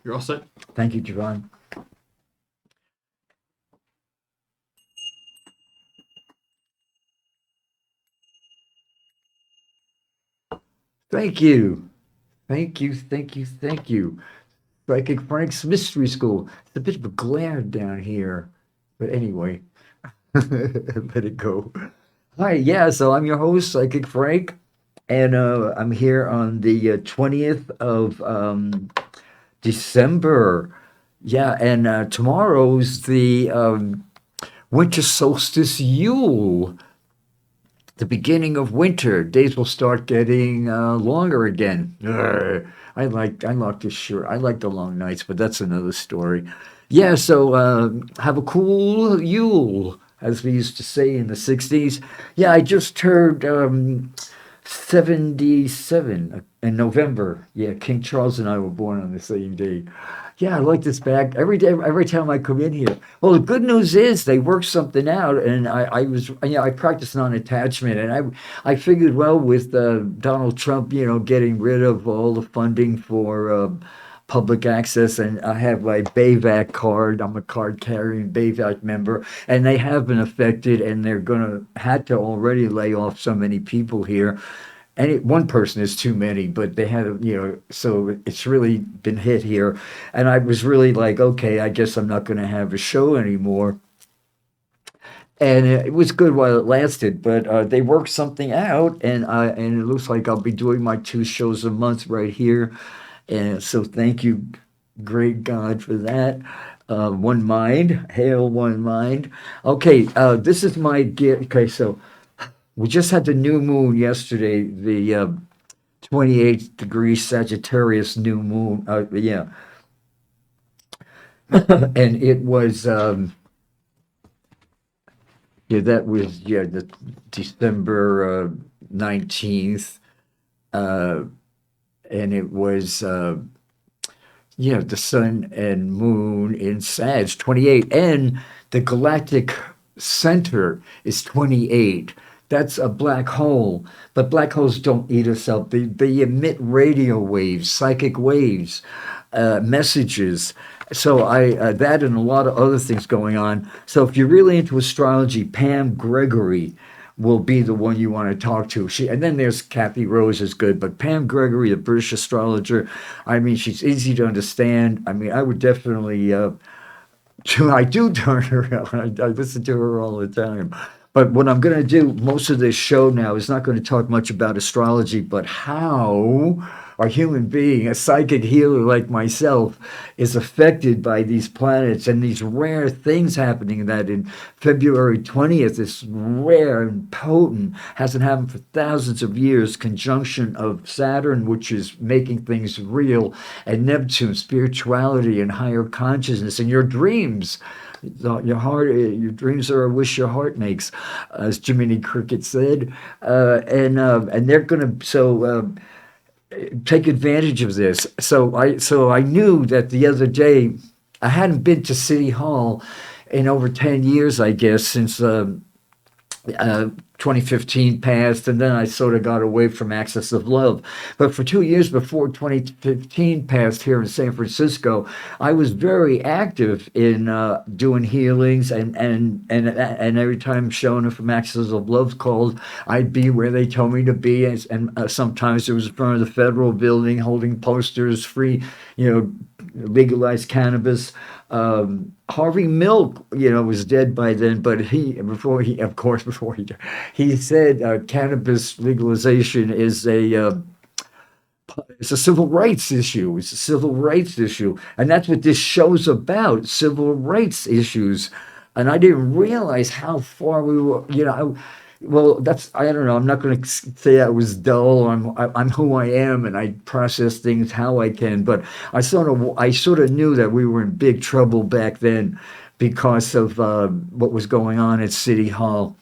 You're all set. Thank you, Javon. Thank you. Thank you. Thank you. Thank you. Psychic Frank's Mystery School. It's a bit of a glare down here. But anyway, let it go. Hi, yeah, so I'm your host, Psychic Frank, and I'm here on the 20th of December. Yeah, and tomorrow's the Winter Solstice Yule, the beginning of winter. Days will start getting longer again. I like this shirt. I like the long nights, but that's another story. Yeah, so have a cool Yule, as we used to say in the 60s. Yeah, I just turned 77 in November. Yeah, King Charles and I were born on the same day. Yeah, I like this bag every day, every time I come in here. Well, the good news is they worked something out, and I practiced non-attachment, and I figured, well, with Donald Trump, getting rid of all the funding for public access, and I have my BAVAC card. I'm a card-carrying BAVAC member, and they have been affected, and they're gonna had to already lay off so many people here. One person is too many, but they had, so it's really been hit here. And I was really like, okay, I guess I'm not going to have a show anymore. And it was good while it lasted, but they worked something out, and it looks like I'll be doing my 2 shows a month right here. And so thank you, great God, for that. One mind, hail one mind. Okay, this is my gift. Okay, so we just had the new moon yesterday, the 28th degree Sagittarius new moon. Yeah, and it was yeah, that was the December 19th, uh, and it was the sun and moon in Sag 28, and the galactic center is 28. That's a black hole, but black holes don't eat us up. They emit radio waves, psychic waves, messages. So that and a lot of other things going on. So if you're really into astrology, Pam Gregory will be the one you want to talk to. And then there's Kathy Rose is good, but Pam Gregory, a British astrologer, I mean, she's easy to understand. I mean, I would definitely I do turn her on. I listen to her all the time. But what I'm going to do, most of this show now is not going to talk much about astrology, but how a human being, a psychic healer like myself, is affected by these planets and these rare things happening. That in February 20th, this rare and potent, hasn't happened for thousands of years, conjunction of Saturn, which is making things real, and Neptune, spirituality and higher consciousness, and your dreams. Your heart, your dreams are a wish your heart makes, as Jiminy Cricket said, and they're going to take advantage of this. So I knew that the other day I hadn't been to City Hall in over 10 years, I guess, since 2015 passed, and then I sort of got away from Access of Love. But for 2 years before 2015 passed here in San Francisco, I was very active in doing healings, and every time Shona from Access of Love called, I'd be where they told me to be, and sometimes it was in front of the federal building holding posters, free, legalized cannabis. Harvey Milk, was dead by then, but he said cannabis legalization is it's a civil rights issue. It's a civil rights issue, and that's what this show's about: civil rights issues. And I didn't realize how far we were. Well, I don't know. I'm not going to say I was dull. I'm who I am, and I process things how I can. But I sort of knew that we were in big trouble back then because of what was going on at City Hall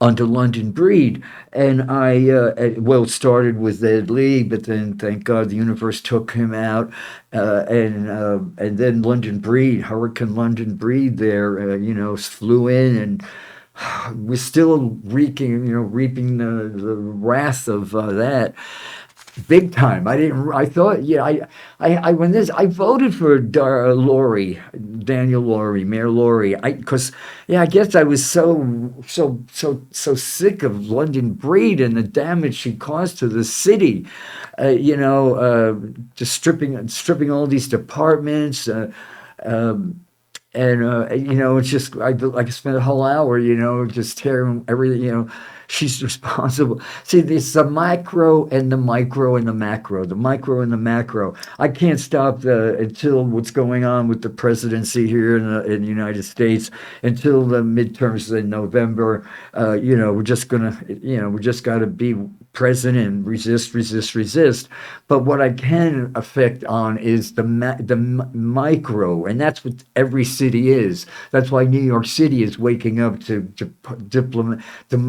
under London Breed. And it started with Ed Lee, but then thank God the universe took him out. And then London Breed, Hurricane London Breed there, flew in, and we're still reaping the wrath of that. big time. I didn't. I thought, yeah. When this, I voted for Laurie, Daniel Laurie, Mayor Laurie. Because, yeah, I guess I was so sick of London Breed and the damage she caused to the city. Just stripping all these departments. Um, it's just I spent a whole hour, just tearing everything. She's responsible. See, there's the micro and the micro and the macro, the micro and the macro. I can't stop until what's going on with the presidency here in the United States, until the midterms in November. We just got to be present and resist, resist, resist. But what I can affect on is the micro, and that's what every city is. That's why New York City is waking up to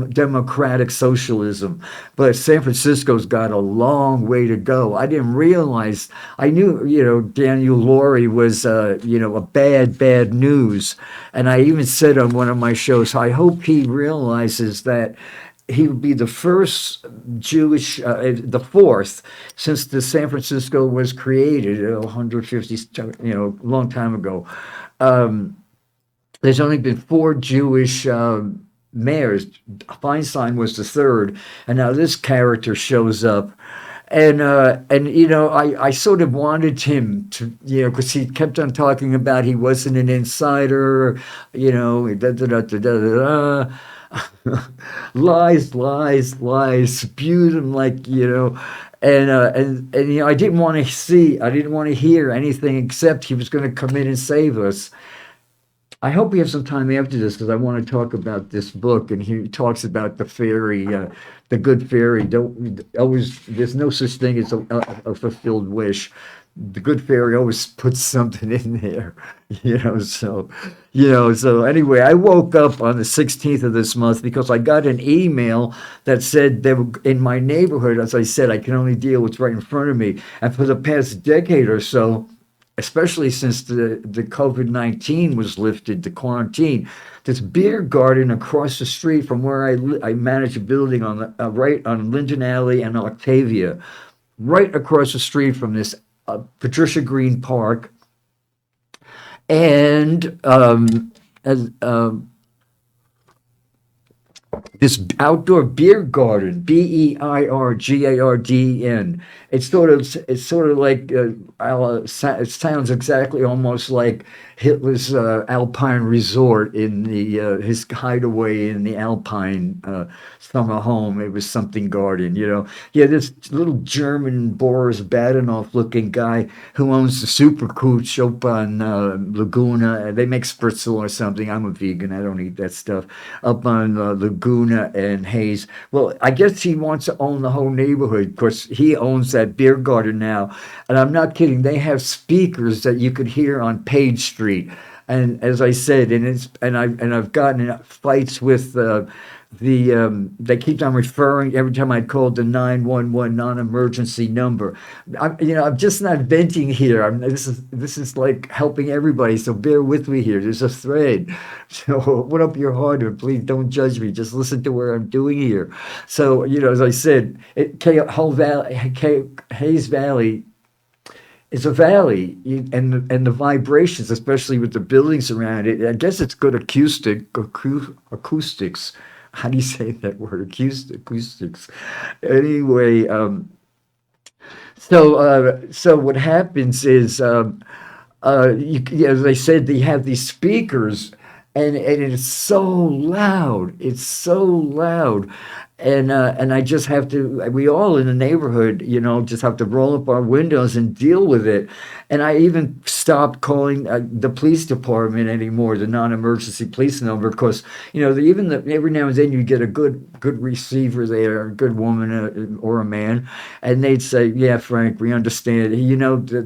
democratic socialism. But San Francisco's got a long way to go. I didn't realize. I knew, Daniel Laurie was, a bad news, and I even said on one of my shows, I hope he realizes that he would be the first Jewish, the fourth, since the San Francisco was created 150, a long time ago. There's only been four Jewish mayors. Feinstein was the third, and now this character shows up. I sort of wanted him to, because he kept on talking about he wasn't an insider, da da da da da da. Lies, lies, lies, spewed him like, I didn't want to hear anything except he was going to come in and save us. I hope we have some time after this because I want to talk about this book, and he talks about the fairy, the good fairy. Don't always. There's no such thing as a fulfilled wish. The good fairy always puts something in there, So anyway, I woke up on the 16th of this month because I got an email that said they were in my neighborhood. As I said, I can only deal with what's right in front of me, and for the past decade or so, especially since the COVID-19 was lifted, the quarantine, this beer garden across the street from where I manage a building on the right on Linden Alley and Octavia, right across the street from this Patricia Green Park, and this outdoor beer garden, Beirgarden. It's sort of like it sounds exactly almost like Hitler's Alpine resort in the his hideaway in the Alpine summer home. It was something garden, Yeah, this little German Boris Badenoff looking guy who owns the Super Cooch up on Laguna. They make spritzel or something. I'm a vegan. I don't eat that stuff. Up on Laguna and Hayes. Well, I guess he wants to own the whole neighborhood because he owns that beer garden now. And I'm not kidding. They have speakers that you could hear on Page Street. And as I said, I've gotten in fights with they keep on referring every time I called the 911 non-emergency number. I'm just not venting here. This is like helping everybody. So bear with me here. There's a thread. So open up your heart and please don't judge me. Just listen to what I'm doing here. So as I said, Hayes Valley. It's a valley, and the vibrations, especially with the buildings around it. I guess it's good acoustics. How do you say that word? Acoustics. Anyway, so what happens is, as I said, they have these speakers, and it's so loud. It's so loud. And I just have to. We all in the neighborhood, just have to roll up our windows and deal with it. And I even stopped calling the police department anymore, the non-emergency police number, because every now and then you get a good receiver there, a good woman or a man, and they'd say, "Yeah, Frank, we understand.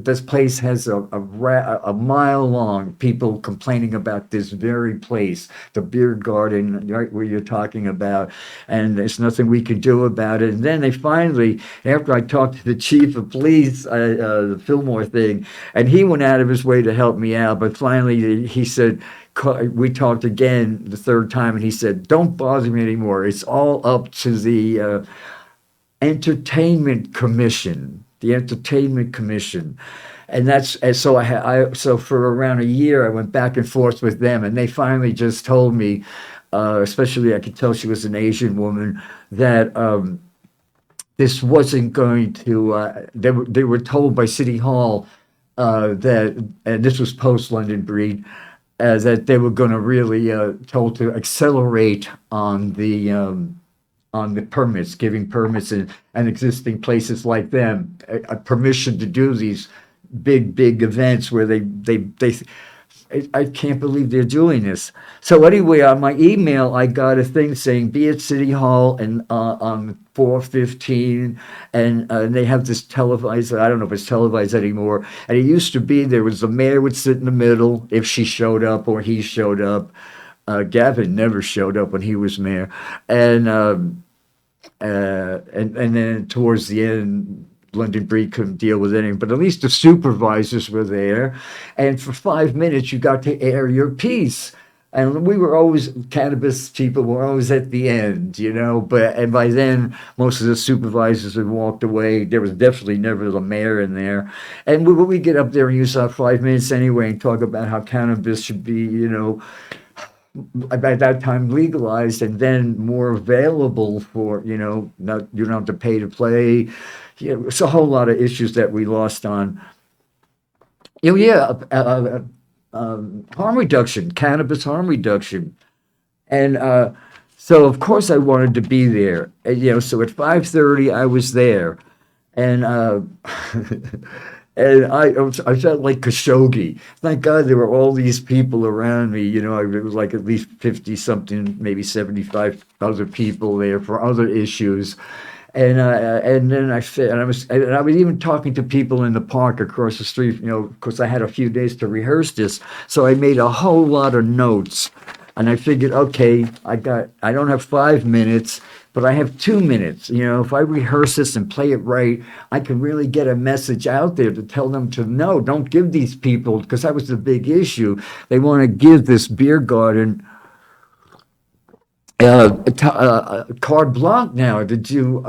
This place has a mile long people complaining about this very place, the beer garden, right where you're talking about, and there's nothing we could do about it." And then they finally, after I talked to the chief of police, the Fillmore thing, and he went out of his way to help me out, but finally he said, we talked again the third time, and he said, "Don't bother me anymore. It's all up to the Entertainment Commission, the Entertainment Commission. And so so for around a year I went back and forth with them, and they finally just told me, especially I could tell she was an Asian woman, that this wasn't going to. They were told by City Hall that, and this was post London Breed, that they were going to really told to accelerate on the permits, giving permits and existing places like them a permission to do these big events where they I can't believe they're doing this. So anyway, on my email, I got a thing saying be at City Hall and on 4:15, and they have this televised. I don't know if it's televised anymore. And it used to be there was the mayor would sit in the middle if she showed up or he showed up. Gavin never showed up when he was mayor, and then towards the end, London Breed couldn't deal with anything, but at least the supervisors were there. And for 5 minutes, you got to air your piece. And we were always, cannabis people were always at the end, and by then, most of the supervisors had walked away. There was definitely never the mayor in there. And we get up there and use our 5 minutes anyway and talk about how cannabis should be, at that time legalized and then more available for, not, you don't have to pay to play. It's a whole lot of issues that we lost on. Harm reduction, cannabis harm reduction. And so, of course, I wanted to be there. And, so at 5:30, I was there. And and I felt like Khashoggi. Thank God there were all these people around me. It was like at least 50 something, maybe 75 other people there for other issues. And then I was even talking to people in the park across the street, because I had a few days to rehearse this. So I made a whole lot of notes, and I figured, okay, I don't have 5 minutes, but I have 2 minutes. If I rehearse this and play it right, I can really get a message out there to tell them to no, don't give these people, because that was the big issue. They want to give this beer garden carte blanche now to do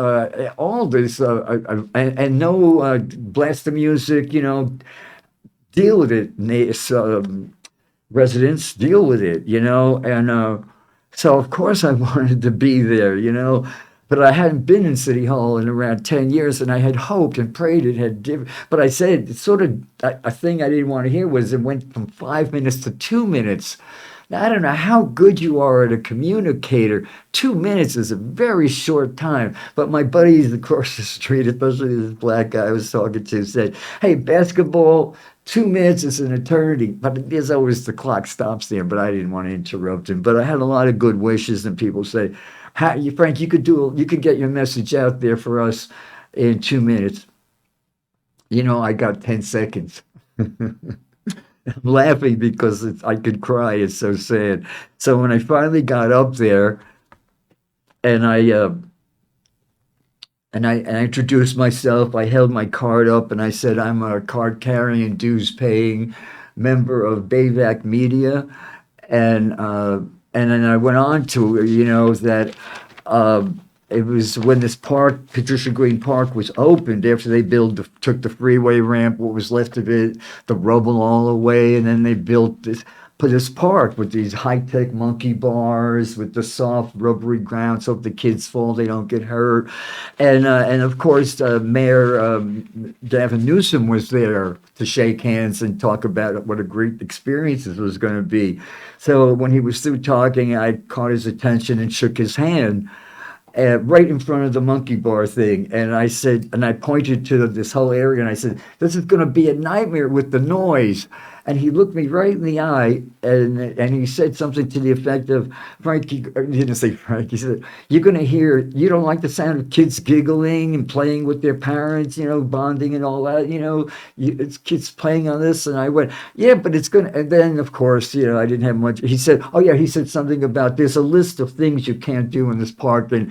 all this and no blast the music, deal with it. Residents deal with it, and so of course I wanted to be there, but I hadn't been in City Hall in around 10 years, and I had hoped and prayed it had different. But I said, it's sort of a thing I didn't want to hear was it went from 5 minutes to 2 minutes. Now, I don't know how good you are at a communicator. 2 minutes is a very short time. But my buddies across the street, especially this black guy I was talking to, said, hey, basketball, 2 minutes is an eternity. But there's always the clock stops there, but I didn't want to interrupt him. But I had a lot of good wishes, and people say, Frank, you could get your message out there for us in 2 minutes. I got 10 seconds. I'm laughing because I could cry. It's so sad. So when I finally got up there, and I introduced myself, I held my card up and I said I'm a card-carrying, dues-paying member of Bayvac Media, and then I went on to that. It was when this park, Patricia Green Park, was opened after they took the freeway ramp, what was left of it, the rubble all away, and then they put this park with these high-tech monkey bars with the soft rubbery ground, so if the kids fall, they don't get hurt. And of course, Mayor Gavin Newsom was there to shake hands and talk about what a great experience this was going to be. So when he was through talking, I caught his attention and shook his hand. Right in front of the monkey bar thing. And I said, and I pointed to this whole area, and I said, this is going to be a nightmare with the noise. And he looked me right in the eye, and he said something to the effect of, Frank, he didn't say Frank, he said, you don't like the sound of kids giggling and playing with their parents, bonding and all that, it's kids playing on this. And I went, yeah, but it's going to, and then of course, I didn't have much. He said, oh yeah, he said something about there's a list of things you can't do in this park, and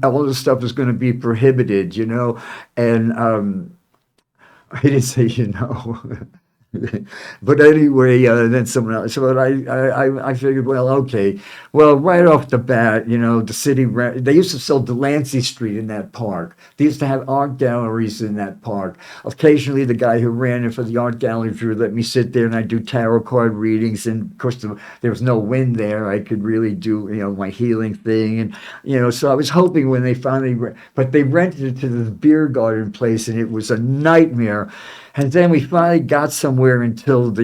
all this stuff is going to be prohibited, and I didn't say, But anyway, then someone else. So I figured, well, okay, well, right off the bat, the city. They used to sell Delancey Street in that park. They used to have art galleries in that park. Occasionally, the guy who ran it for the art gallery would let me sit there and I do tarot card readings. And of course, there was no wind there. I could really do, my healing thing. And so I was hoping when they finally, but they rented it to this beer garden place, and it was a nightmare. And then we finally got somewhere until the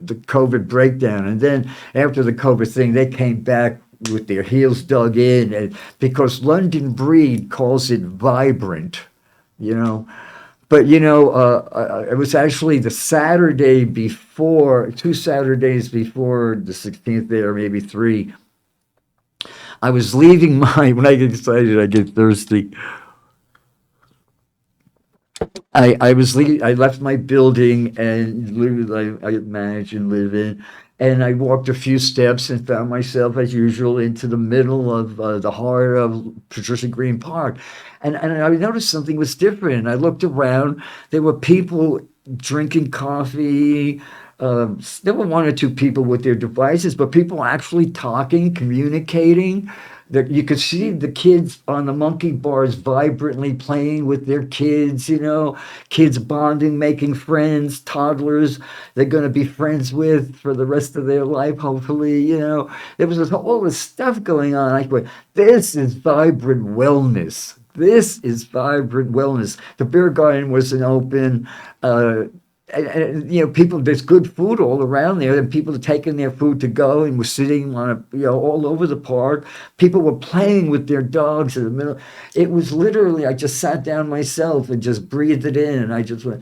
COVID breakdown. And then after the COVID thing, they came back with their heels dug in, and because London Breed calls it vibrant, you know. But it was actually the Saturday before, 2 Saturdays before the 16th there, maybe three. I was leaving my, when I get excited, I get thirsty. I left my building and I managed and live in, and I walked a few steps and found myself, as usual, into the middle of the heart of Patricia Green Park, and I noticed something was different. I looked around; there were people drinking coffee. There were one or two people with their devices, but people actually talking, communicating. That you could see the kids on the monkey bars vibrantly playing with their kids, kids bonding, making friends, toddlers they're going to be friends with for the rest of their life, hopefully. There was all this stuff going on. I went, this is vibrant wellness. This is vibrant wellness. The beer garden wasn't open. People, there's good food all around there, and people are taking their food to go, and we're sitting on all over the park. People were playing with their dogs in the middle. It was literally, I just sat down myself and just breathed it in, and I just went,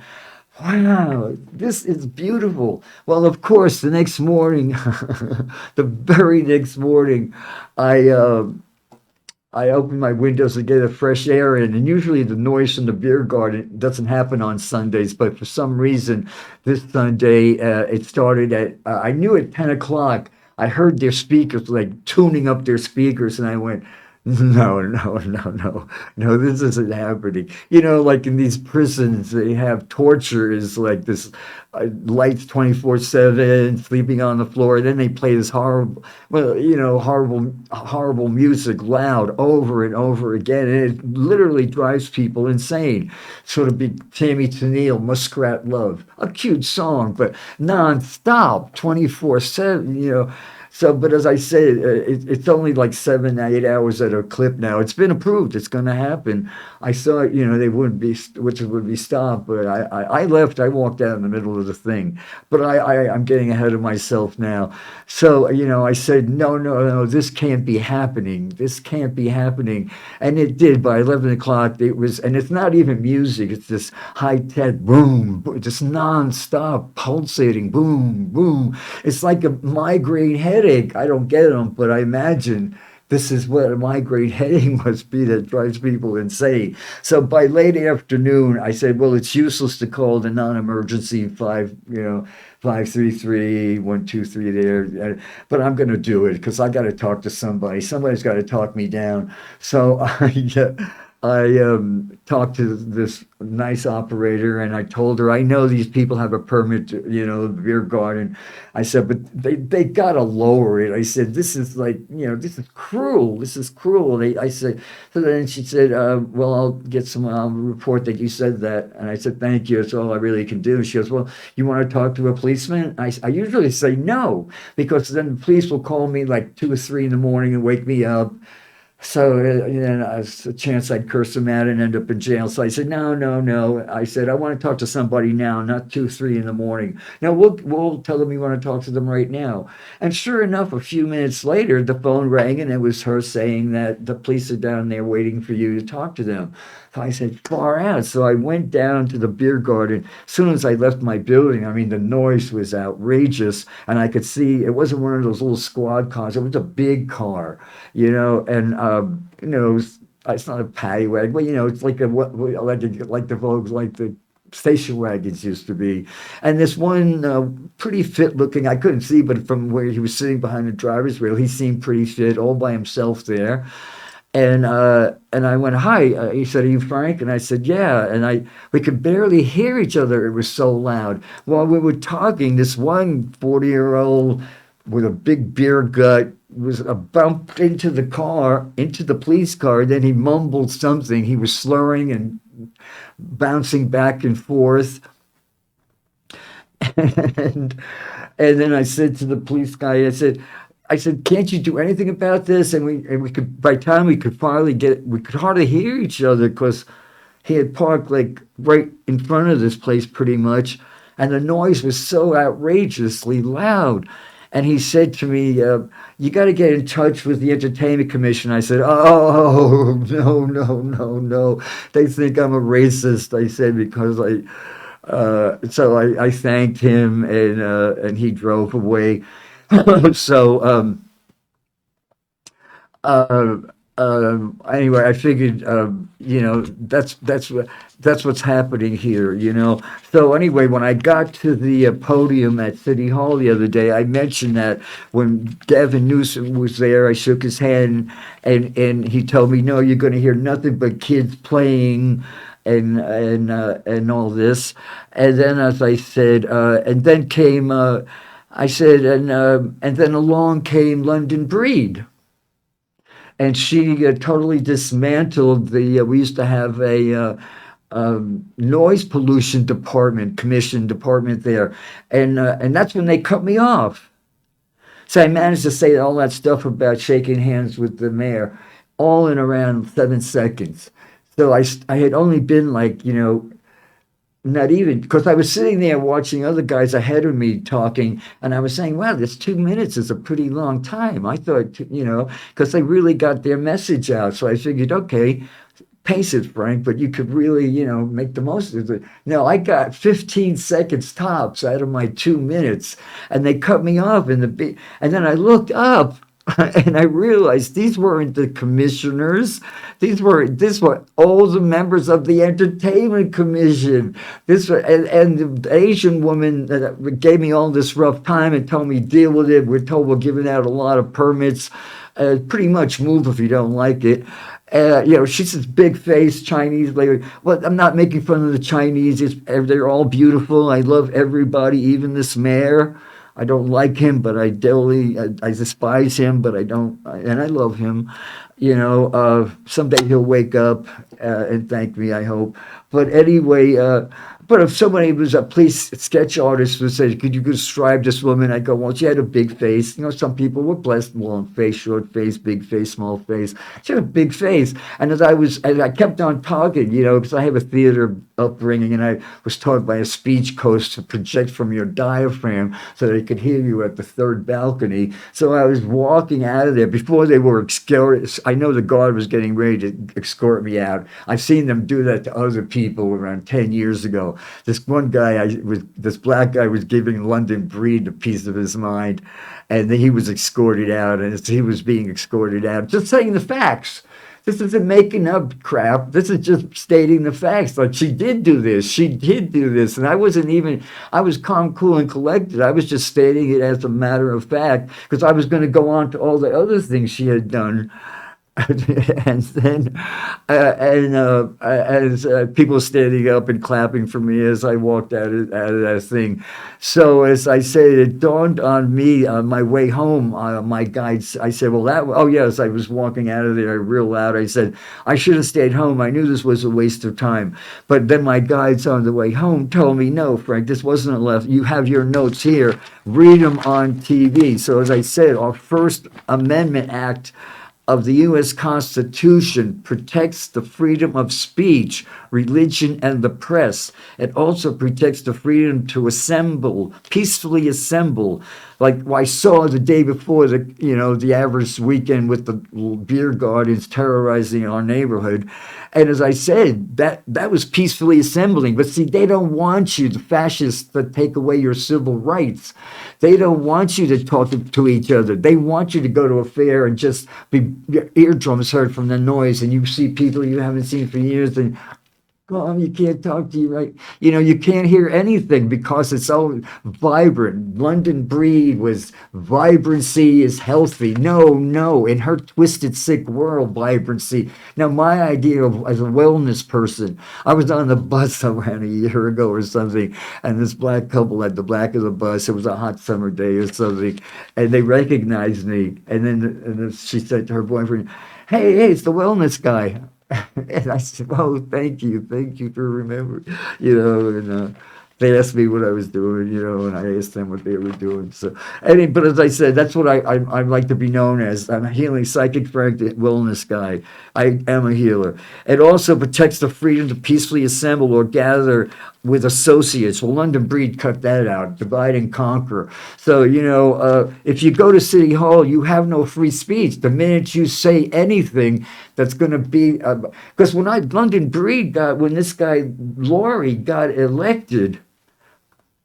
wow, this is beautiful. Well, of course, the next morning, the very next morning, I I open my windows to get a fresh air in, and usually the noise from the beer garden doesn't happen on Sundays, but for some reason, this Sunday it started at, I knew at 10 o'clock, I heard their speakers, like tuning up their speakers, and I went, no, no, no, no, no, this isn't happening. Like in these prisons, they have torture is like this lights 24/7, sleeping on the floor. Then they play this horrible, well, horrible, horrible music loud over and over again. And it literally drives people insane. Sort of big Tammy Tennille, Muskrat Love, a cute song, but nonstop, 24/7, So, but as I say, it's only like 7, 8 hours at a clip now. It's been approved. It's going to happen. I saw, they wouldn't be, which would be stopped, but I left. I walked out in the middle of the thing. But I'm getting ahead of myself now. So, I said, no, no, no, this can't be happening. This can't be happening. And it did. By 11 o'clock, it was, and it's not even music. It's this high-tech boom, just nonstop pulsating, boom, boom. It's like a migraine headache. I don't get them, but I imagine this is what a migraine headache must be that drives people insane. So by late afternoon, I said, well, it's useless to call the non-emergency 533-123 there, but I'm going to do it because I got to talk to somebody. Somebody's got to talk me down. So I talked to this nice operator, and I told her, I know these people have a permit to, the beer garden. I said, but they got to lower it. I said, this is like, this is cruel. This is cruel. I said, so then she said, well, I'll report that you said that. And I said, thank you. That's all I really can do. She goes, well, you want to talk to a policeman? I usually say no, because then the police will call me like 2 or 3 in the morning and wake me up. So then there's a chance I'd curse him out and end up in jail. So I said, no, no, no. I said, I want to talk to somebody now, not 2, 3 in the morning. Now we'll tell them we want to talk to them right now. And sure enough, a few minutes later, the phone rang, and it was her saying that the police are down there waiting for you to talk to them. So I said, far out. So I went down to the beer garden. As soon as I left my building, I mean, the noise was outrageous, and I could see it wasn't one of those little squad cars. It was a big car, and it's not a paddy wagon, but it's like like the Vogue, like the station wagons used to be. And this one pretty fit looking, I couldn't see, but from where he was sitting behind the driver's wheel, he seemed pretty fit, all by himself there. And I went, hi. He said, are you Frank? And I said, yeah. And we could barely hear each other. It was so loud. While we were talking, this one 40-year-old with a big beer gut was bumped into the car, into the police car. Then he mumbled something. He was slurring and bouncing back and forth. and and then I said to the police guy, I said, can't you do anything about this? And we could, by the time we could finally we could hardly hear each other because he had parked like right in front of this place pretty much, and the noise was so outrageously loud. And he said to me, you got to get in touch with the Entertainment Commission. I said, oh, no, no, no, no. They think I'm a racist, I said, because so I thanked him, and he drove away. So uh, anyway, I figured, that's what's happening here, So anyway, when I got to the podium at City Hall the other day, I mentioned that when Gavin Newsom was there, I shook his hand, and he told me, "No, you're going to hear nothing but kids playing." And all this, and then as I said, and then came, I said, and then along came London Breed, and she totally dismantled the. We used to have a noise pollution commission department there, and that's when they cut me off. So I managed to say all that stuff about shaking hands with the mayor, all in around 7 seconds. So I had only been like, not even, because I was sitting there watching other guys ahead of me talking, and I was saying, wow, this 2 minutes is a pretty long time. I thought, because they really got their message out. So I figured, okay, pace it, Frank, but you could really, make the most of it. No, I got 15 seconds tops out of my 2 minutes, and they cut me off and then I looked up and I realized these weren't the commissioners. This were all the members of the Entertainment Commission. And the Asian woman that gave me all this rough time and told me deal with it. We're told we're giving out a lot of permits. Pretty much move if you don't like it. She's this big face Chinese lady. Well, I'm not making fun of the Chinese. They're all beautiful. I love everybody, even this mayor. I don't like him, but I despise him, but and I love him. Someday he'll wake up and thank me, I hope. But anyway, but if somebody was a police sketch artist would say, could you describe this woman? I go, well, she had a big face. Some people were blessed, long face, short face, big face, small face. She had a big face. And as I kept on talking, because I have a theater upbringing, and I was taught by a speech coach to project from your diaphragm so they could hear you at the third balcony. So I was walking out of there before they were escorted. I know the guard was getting ready to escort me out. I've seen them do that to other people around 10 years ago. This one guy, this black guy was giving London Breed a piece of his mind, and then he was escorted out, and as he was being escorted out, just saying the facts. This isn't making up crap. This is just stating the facts. Like, she did do this. She did do this. And I was calm, cool, and collected. I was just stating it as a matter of fact because I was going to go on to all the other things she had done. And then, as people standing up and clapping for me as I walked out of that thing. So as I said, it dawned on me on my way home. My guides, I said, well, yes, I was walking out of there real loud. I said, I should have stayed home. I knew this was a waste of time. But then my guides on the way home told me, no, Frank, this wasn't a left. You have your notes here. Read them on TV. So as I said, our First Amendment Act of the U.S. Constitution protects the freedom of speech, religion, and the press. It also protects the freedom to assemble, peacefully assemble. Like I saw the day before the average weekend with the beer gardens terrorizing our neighborhood. And as I said, that was peacefully assembling. But see, they don't want you, the fascists, to take away your civil rights. They don't want you to talk to each other. They want you to go to a fair and just be your eardrums hurt from the noise, and you see people you haven't seen for years, and calm. You can't talk to you right. You can't hear anything because it's so vibrant. London Breed was vibrancy is healthy. No, no. In her twisted, sick world, vibrancy. Now, my idea of as a wellness person, I was on the bus around a year ago or something, and this black couple at the back of the bus. It was a hot summer day or something, and they recognized me. And then she said to her boyfriend, hey, it's the wellness guy. And I said, "Oh, thank you for remembering." And they asked me what I was doing, and I asked them what they were doing. So, but as I said, that's what I like to be known as. I'm a healing psychic practice wellness guy. I am a healer. It also protects the freedom to peacefully assemble or gather with associates. Well, London Breed cut that out, divide and conquer. So, if you go to City Hall, you have no free speech. The minute you say anything that's going to be, because London Breed when this guy, Laurie, got elected,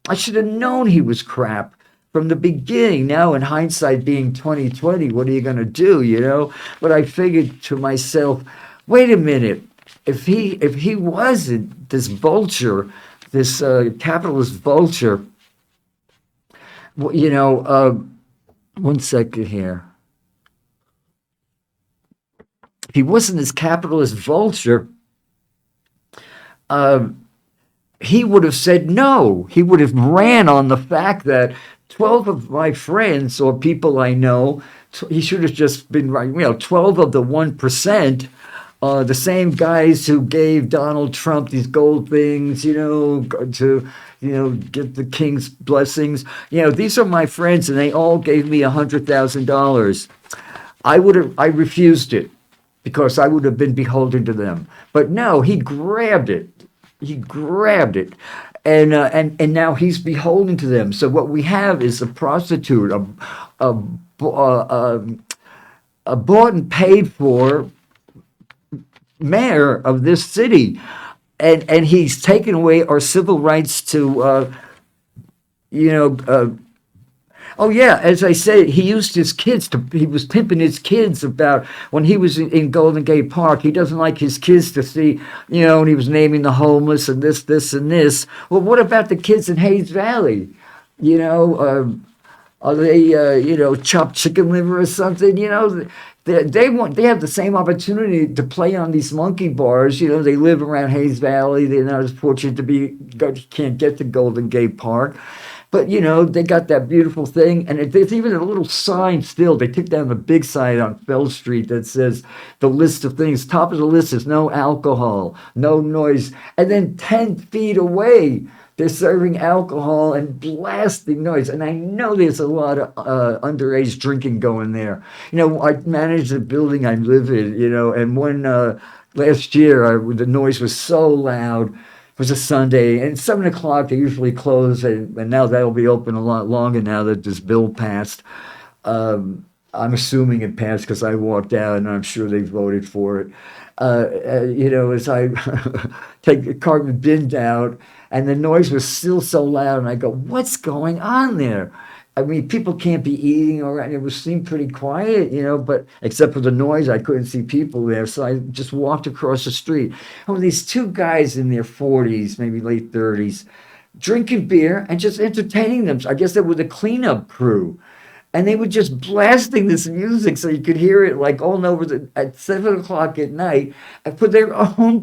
I should have known he was crap from the beginning. Now, in hindsight, being 2020, what are you going to do, But I figured to myself, wait a minute. If he wasn't this vulture, this capitalist vulture, one second here. If he wasn't this capitalist vulture, he would have said no. He would have ran on the fact that 12 of my friends or people I know, he should have just been right, 12 of the 1%, the same guys who gave Donald Trump these gold things, to, get the king's blessings. These are my friends and they all gave me $100,000. I refused it because I would have been beholden to them. But no, he grabbed it. And now he's beholden to them. So what we have is a prostitute, a bought and paid for mayor of this city, and he's taken away our civil rights to oh yeah, as I said, he used his kids he was pimping his kids about when he was in Golden Gate Park. He doesn't like his kids to see, and he was naming the homeless and this and this. Well, what about the kids in Hayes Valley? Are they chopped chicken liver or something? They have the same opportunity to play on these monkey bars. They live around Hayes Valley. They're not as fortunate can't get to Golden Gate Park. But, they got that beautiful thing. And there's even a little sign still. They took down the big sign on Fell Street that says the list of things. Top of the list is no alcohol, no noise. And then 10 feet away, they're serving alcohol and blasting noise. And I know there's a lot of underage drinking going there. I manage the building I live in, and when last year the noise was so loud. It was a Sunday, and 7 o'clock they usually close, and now that'll be open a lot longer now that this bill passed. I'm assuming it passed because I walked out, and I'm sure they voted for it. As I take the carton bin out, and the noise was still so loud, and I go, "What's going on there?" I mean, people can't be eating or it seemed pretty quiet, but except for the noise, I couldn't see people there. So I just walked across the street. Oh, these two guys in their 40s, maybe late 30s, drinking beer and just entertaining them. I guess they were the cleanup crew. And they were just blasting this music so you could hear it like all over at 7 o'clock at night and for their own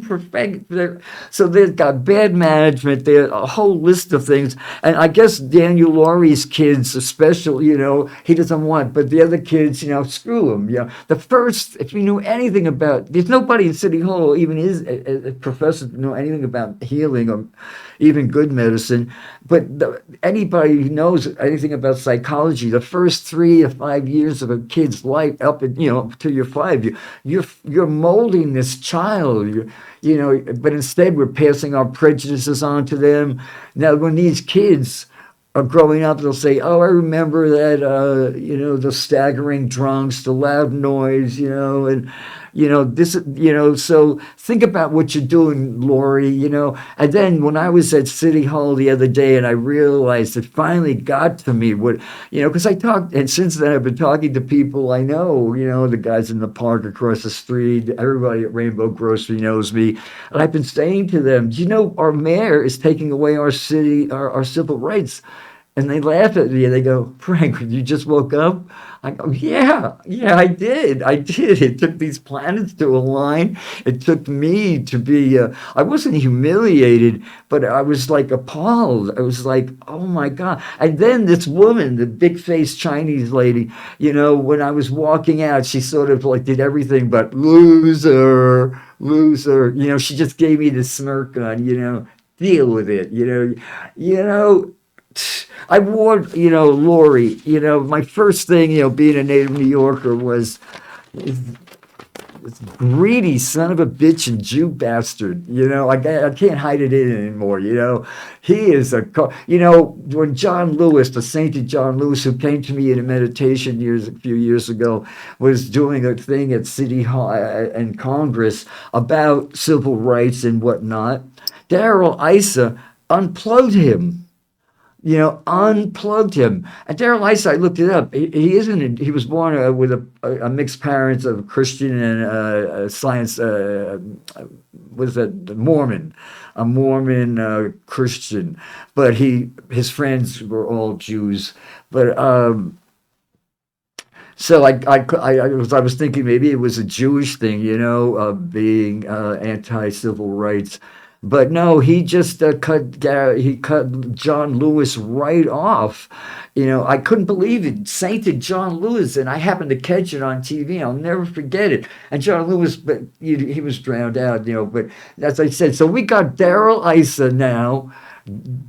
so they've got bad management, there's a whole list of things. And I guess Daniel Laurie's kids, especially, he doesn't want, but the other kids, screw them. The first, if you knew anything about, there's nobody in City Hall, even a professor, know anything about healing or even good medicine. But anybody who knows anything about psychology, the first 3 to 5 years of a kid's life, up till you're 5, you're molding this child. But instead we're passing our prejudices on to them. Now, when these kids are growing up, they'll say, "Oh, I remember that, the staggering drunks, the loud noise, and this, so think about what you're doing, Lori, And then when I was at City Hall the other day and I realized it finally got to me because I talked, and since then I've been talking to people I know, the guys in the park across the street, everybody at Rainbow Grocery knows me. And I've been saying to them, our mayor is taking away our city, our civil rights. And they laugh at me and they go, Frank, you just woke up? I go, yeah, I did. I did. It took these planets to align. It took me to be, I wasn't humiliated, but I was like appalled. I was like, oh my God. And then this woman, the big faced Chinese lady, when I was walking out, she sort of like did everything but loser, loser. She just gave me the smirk on, deal with it, you know, I wore, Lori, my first thing, being a native New Yorker was this greedy son of a bitch and Jew bastard. I can't hide it in anymore. He is when John Lewis, the sainted John Lewis, who came to me in a meditation a few years ago, was doing a thing at City Hall and Congress about civil rights and whatnot. Darrell Issa unplugged him. Unplugged him. And Darrell Issa, I looked it up. He isn't. He was born with a mixed parents of Christian and science. Was it Mormon? A Mormon Christian, but his friends were all Jews. But so I was thinking maybe it was a Jewish thing, being anti-civil rights. But no, he just cut John Lewis right off. I couldn't believe it. Sainted John Lewis, and I happened to catch it on TV. I'll never forget it. And John Lewis, but he was drowned out, But as I said, so we got Darrell Issa now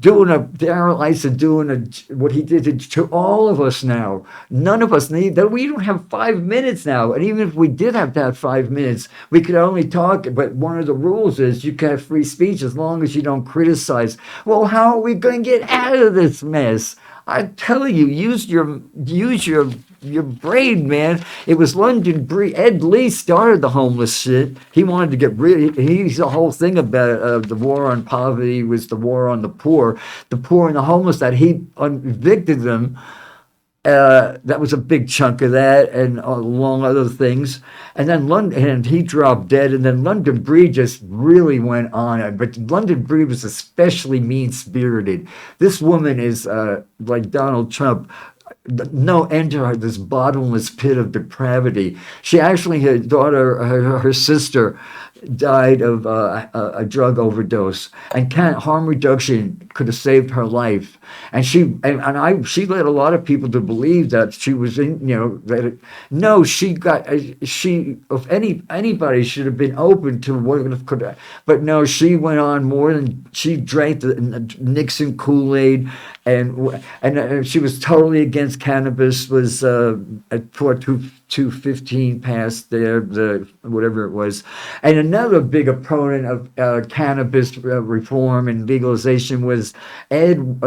doing what he did to all of us now. None of us need that. We don't have 5 minutes now. And even if we did have that 5 minutes, we could only talk. But one of the rules is you can have free speech as long as you don't criticize. Well, how are we going to get out of this mess? I tell you, use your brain, man. It was London Breed. Ed Lee started the homeless shit. He wanted to get rid. He's the whole thing about the war on poverty was the war on the poor and the homeless. That he evicted them. That was a big chunk of that, and along other things. And then he dropped dead. And then London Breed just really went on. But London Breed was especially mean-spirited. This woman is like Donald Trump. No end to her, this bottomless pit of depravity. She actually, her daughter, her sister, died of a drug overdose, and harm reduction could have saved her life. And she led a lot of people to believe that she was if anybody should have been open to what could have, but no, she went on more than she drank the Nixon Kool-Aid, and she was totally against cannabis. Was at 215 passed there, whatever it was. And another big opponent of cannabis reform and legalization was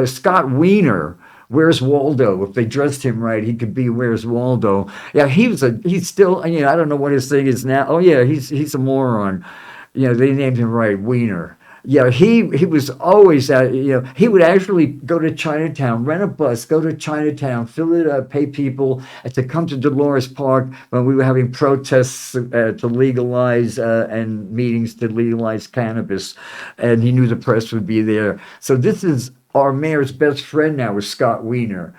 Scott Wiener. Where's Waldo? If they dressed him right, he could be Where's Waldo. Yeah, he's still, I don't know what his thing is now. Oh yeah, he's a moron. They named him right, Wiener. Yeah, he was always at, he would actually go to Chinatown, rent a bus, go to Chinatown, fill it up, pay people to come to Dolores Park when we were having protests to legalize and meetings to legalize cannabis. And he knew the press would be there. So this is our mayor's best friend now, is Scott Wiener.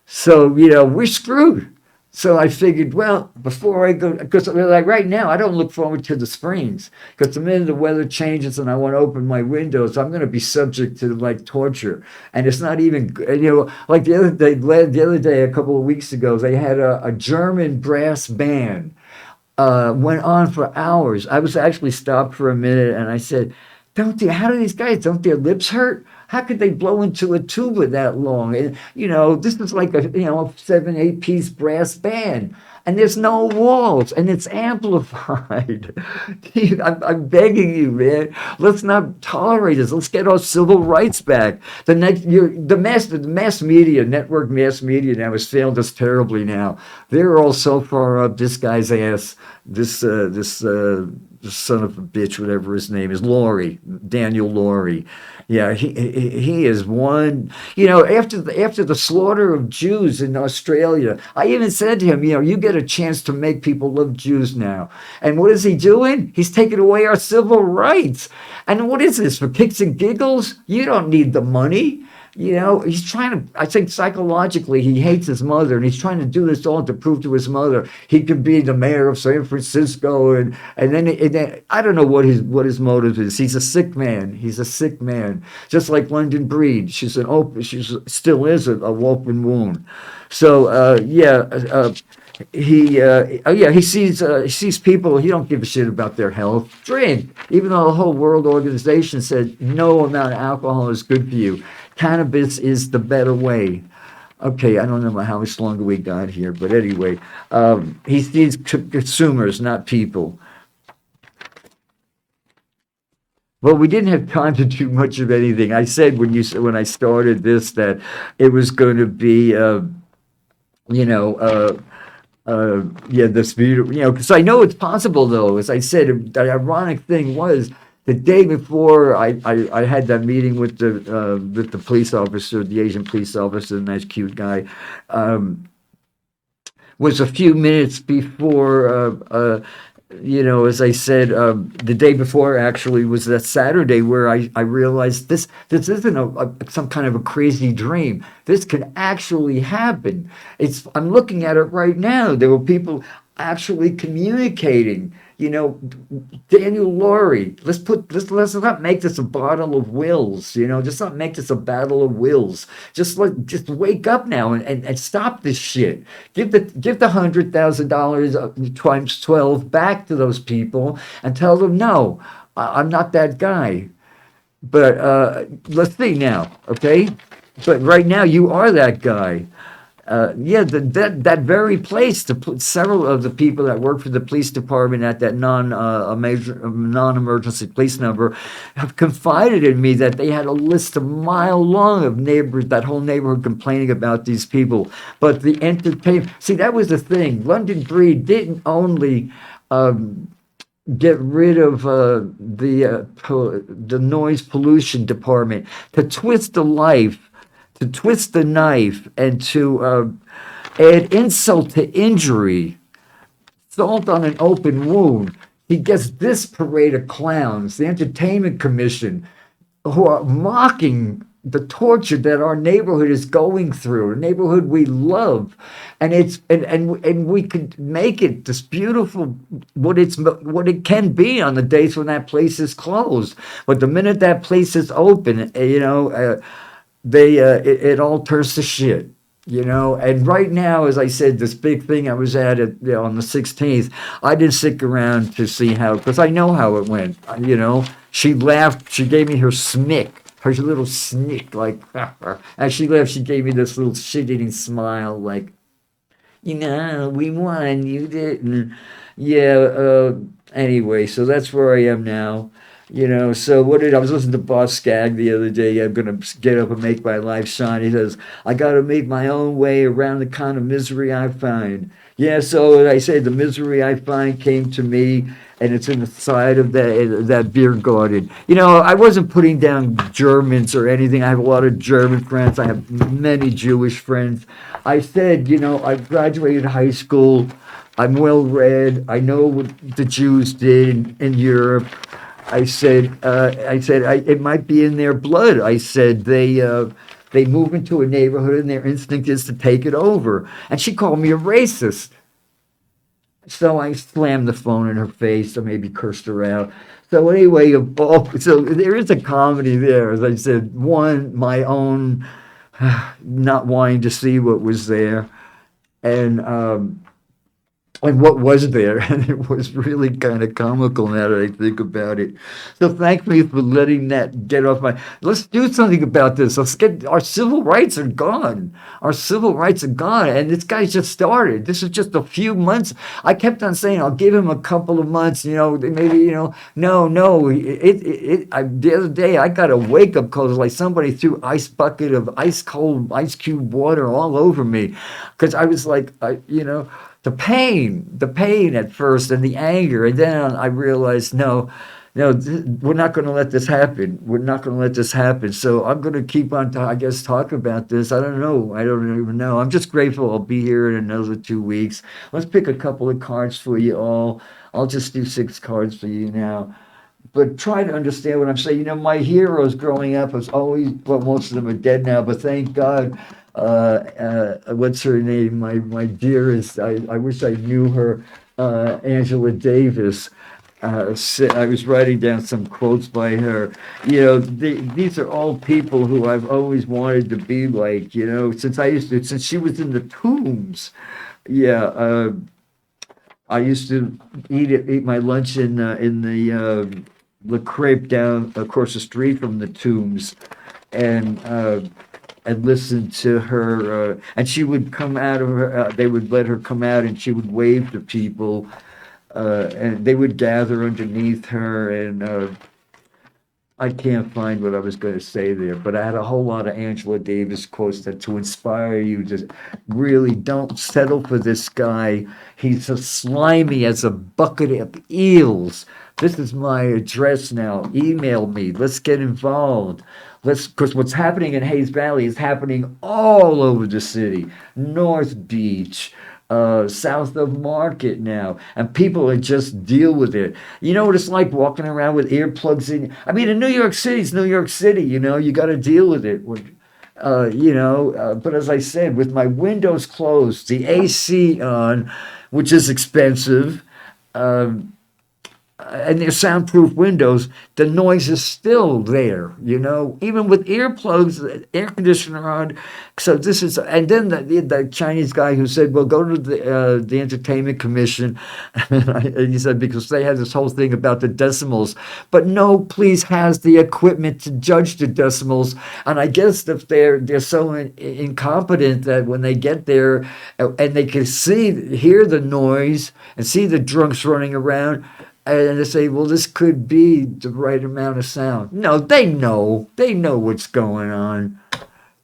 So, we're screwed. So I figured, well, before I go, because like right now, I don't look forward to the springs, because the minute the weather changes and I want to open my windows, I'm going to be subject to like torture. And it's not even, like the other day, a couple of weeks ago, they had a German brass band, went on for hours. I was actually stopped for a minute and I said, how do these guys, don't their lips hurt? How could they blow into a tuba that long? And, this is like a 7-8 piece brass band. and there's no walls, and it's amplified. I'm begging you, man. Let's not tolerate this. Let's get our civil rights back. The mass media, network mass media now has failed us terribly. Now they're all so far up this guy's ass. This son of a bitch, whatever his name is, Laurie, Daniel Laurie. Yeah, he is one. After the slaughter of Jews in Australia, I even said to him, you get a chance to make people love Jews now. And what is he doing? He's taking away our civil rights. And what is this, for kicks and giggles? You don't need the money. He's trying to, I think psychologically, he hates his mother, and he's trying to do this all to prove to his mother he could be the mayor of San Francisco. And then I don't know what his motive is. He's a sick man. He's a sick man. Just like London Breed. She still is an open wound. So, he sees people. He don't give a shit about their health. Drink, even though the whole World Organization said no amount of alcohol is good for you. Cannabis is the better way. Okay, I don't know how much longer we got here, but anyway, he sees consumers, not people. Well, we didn't have time to do much of anything. I said when I started this that it was going to be, this beautiful, because I know it's possible though. As I said, the ironic thing was, the day before I had that meeting with the police officer, the Asian police officer, nice cute guy, was a few minutes before, as I said, the day before actually was that Saturday where I realized this isn't some kind of a crazy dream. This can actually happen. I'm looking at it right now. There were people actually communicating. Daniel Laurie, let's not make this a battle of wills, just not make this a battle of wills. Just wake up now and stop this shit. Give the $100,000 times 12 back to those people and tell them, no, I'm not that guy. But let's see now, okay? But right now you are that guy. That very place, several of the people that work for the police department at that non-emergency police number have confided in me that they had a list a mile long of neighbors, that whole neighborhood complaining about these people. But the entertainment, see, that was the thing. London Breed didn't only get rid of the noise pollution department to twist the knife and to add insult to injury, salt on an open wound. He gets this parade of clowns, the Entertainment Commission, who are mocking the torture that our neighborhood is going through, a neighborhood we love, and we could make it this beautiful, what it can be on the days when that place is closed. But the minute that place is open, it all turns to shit, and right now, as I said, this big thing I was at on the 16th, I didn't stick around to see how, because I know how it went. She laughed, she gave me her smick, her little snick, like, as she left, she gave me this little shit-eating smile, like, we won, you didn't. Anyway, so that's where I am now. So I was listening to Bob Skaggs the other day. I'm going to get up and make my life shine. He says, I got to make my own way around the kind of misery I find. Yeah, so I say the misery I find came to me, and it's in the side of that beer garden. I wasn't putting down Germans or anything. I have a lot of German friends. I have many Jewish friends. I said, I graduated high school. I'm well read. I know what the Jews did in Europe. I said, it might be in their blood. I said, they move into a neighborhood and their instinct is to take it over. And she called me a racist. So I slammed the phone in her face, or maybe cursed her out. So anyway, so there is a comedy there. As I said, one, my own not wanting to see what was there. And and what was there, and it was really kind of comical now that I think about it. So thank me for letting that get off my. Let's do something about this. Let's get our civil rights are gone. Our civil rights are gone, and this guy's just started. This is just a few months. I kept on saying I'll give him a couple of months. Maybe no. The other day I got a wake up call. It was like somebody threw ice bucket of ice cold ice cube water all over me, because I was like, the pain at first and the anger. And then I realized, no, no, we're not going to let this happen. We're not going to let this happen. So I'm going to keep on, I guess, talking about this. I don't know. I don't even know. I'm just grateful I'll be here in another 2 weeks. Let's pick a couple of cards for you all. I'll just do 6 cards for you now, but try to understand what I'm saying. My heroes growing up was always, well, most of them are dead now, but thank God. What's her name? My dearest. I wish I knew her. Angela Davis. I was writing down some quotes by her. These are all people who I've always wanted to be like. Since she was in the tombs. Yeah. I used to eat my lunch in the crepe down across the street from the tombs, and listen to her. And she would come out of her. They would let her come out, and she would wave to people, and they would gather underneath her. And I can't find what I was going to say there, but I had a whole lot of Angela Davis quotes to inspire you to really don't settle for this guy. He's as slimy as a bucket of eels. This is my address now. Email me. Let's get involved. Because what's happening in Hayes Valley is happening all over the city. North Beach, south of Market now, and people are just deal with it. You know what it's like walking around with earplugs in. I mean, in New York City, it's New York City. You got to deal with it. But as I said, with my windows closed, the AC on, which is expensive. And they're soundproof windows, the noise is still there, even with earplugs, air conditioner on. So this is, and then the Chinese guy who said, well, go to the Entertainment Commission. And he said, because they have this whole thing about the decimals. But no police has the equipment to judge the decimals. And I guess if they're so incompetent that when they get there and they can hear the noise and see the drunks running around, and they say, well, this could be the right amount of sound. No, they know. They know what's going on.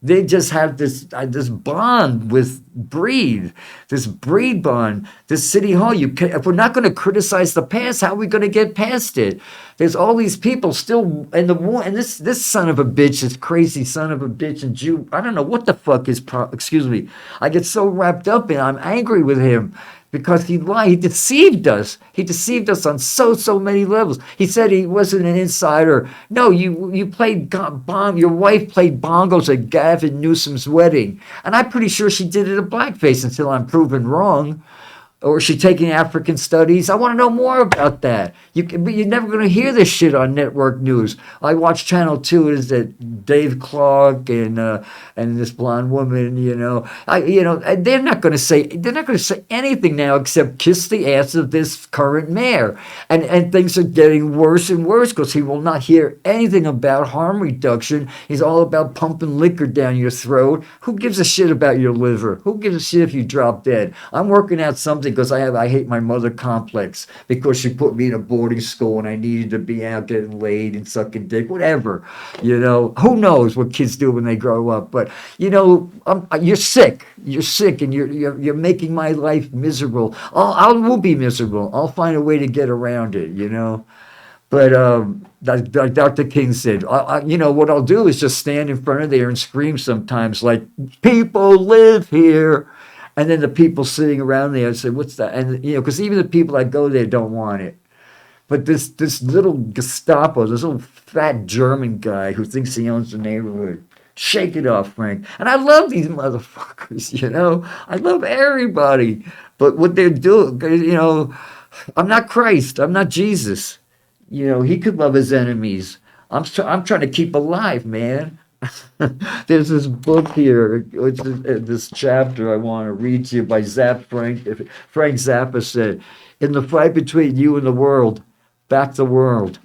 They just have this bond with Breed, this Breed bond, this City Hall. If we're not going to criticize the past, how are we going to get past it? There's all these people still in the war, and this son of a bitch, this crazy son of a bitch, and Jew. I don't know what the fuck excuse me. I get so wrapped up in. I'm angry with him. Because he lied, he deceived us. He deceived us on so many levels. He said he wasn't an insider. No, you played your wife played bongos at Gavin Newsom's wedding, and I'm pretty sure she did it in blackface until I'm proven wrong. Or is she taking African studies? I want to know more about that. But you're never going to hear this shit on network news. I watch Channel 2. Is that Dave Clark and this blonde woman? And they're not going to say anything now except kiss the ass of this current mayor. And things are getting worse and worse because he will not hear anything about harm reduction. He's all about pumping liquor down your throat. Who gives a shit about your liver? Who gives a shit if you drop dead? I'm working out something because I hate my mother complex because she put me in a boarding school and I needed to be out getting laid and sucking dick, whatever. Who knows what kids do when they grow up? But you're sick. You're sick, and you're making my life miserable. I will be miserable. I'll find a way to get around it. But like Dr. King said, what I'll do is just stand in front of there and scream sometimes, like, people live here. And then the people sitting around there say, what's that? And, because even the people that go there don't want it. But this little Gestapo, this little fat German guy who thinks he owns the neighborhood, shake it off, Frank. And I love these motherfuckers, I love everybody. But what they're doing, I'm not Christ. I'm not Jesus. He could love his enemies. I'm trying to keep alive, man. There's this book here, which is this chapter I want to read to you by Frank Zappa said, "In the fight between you and the world, back the world."